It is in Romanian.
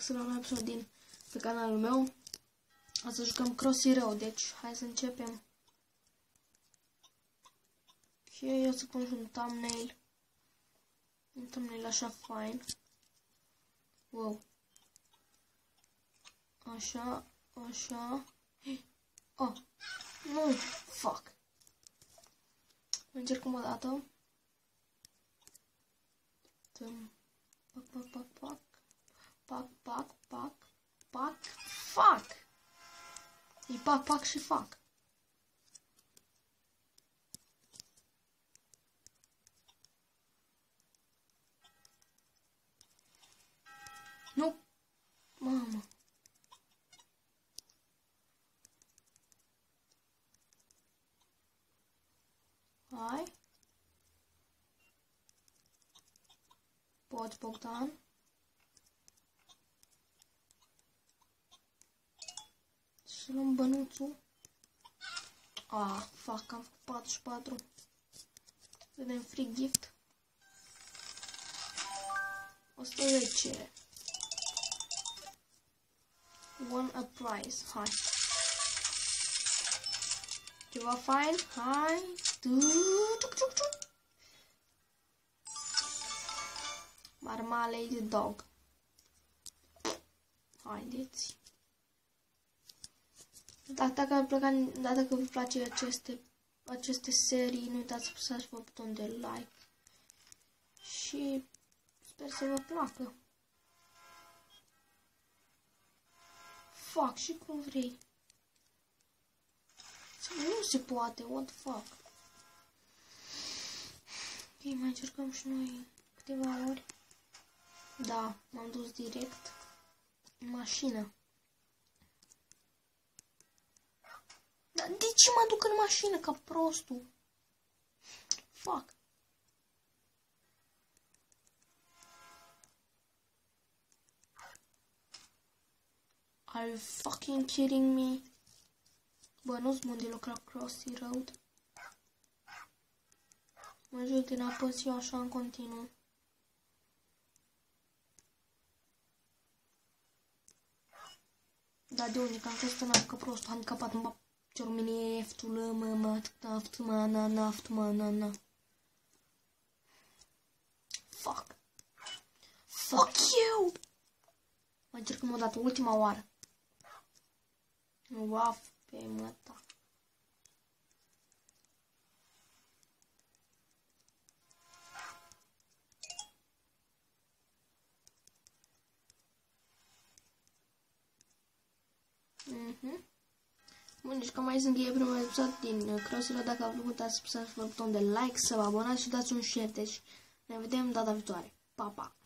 La un episod pe canalul meu. O să jucăm Crossy Road, deci hai să începem. Și eu o să pun un thumbnail. Un thumbnail așa fain. Wow. Așa, așa. Oh, nu, fuck. Încercăm o dată. Pac. Fuck. E pac și fac. Nu. Mamă. Hai. Poți, Bogdan. Să luăm bănuțul. Ah, fuck, am făcut 44. Vedem free gift. 110. Won a prize. Hai. Ceva fain? Hai. Marmalade dog. Haideți. Dacă vă place aceste serii, nu uitați să apăsați pe butonul de like. Și sper să vă placă. Fac și cum vrei. Nu se poate, what the fuck. Ok, mai încercăm și noi câteva ori. Da, m-am dus direct în mașină. Dar de ce mă duc în mașină ca prostul? Fuck. Are you fucking kidding me? Bă, nu-ți bun deloc la Crossy Road. Mă joc din apăs eu așa în continuu. Da, de unde? Că am fost în apă, prostul, handicapat, mă, ciormenie, eftulă, mă, na. Fuck. Fuck you! Mai încercăm o dată, ultima oară. Wow, pe măta. Bun, deci că mai sunt primul episod din Crossy Road. Dacă v-a plăcut, apăsați pe butonul de like, să vă abonați și dați un share. Deci ne vedem data viitoare. Pa, pa!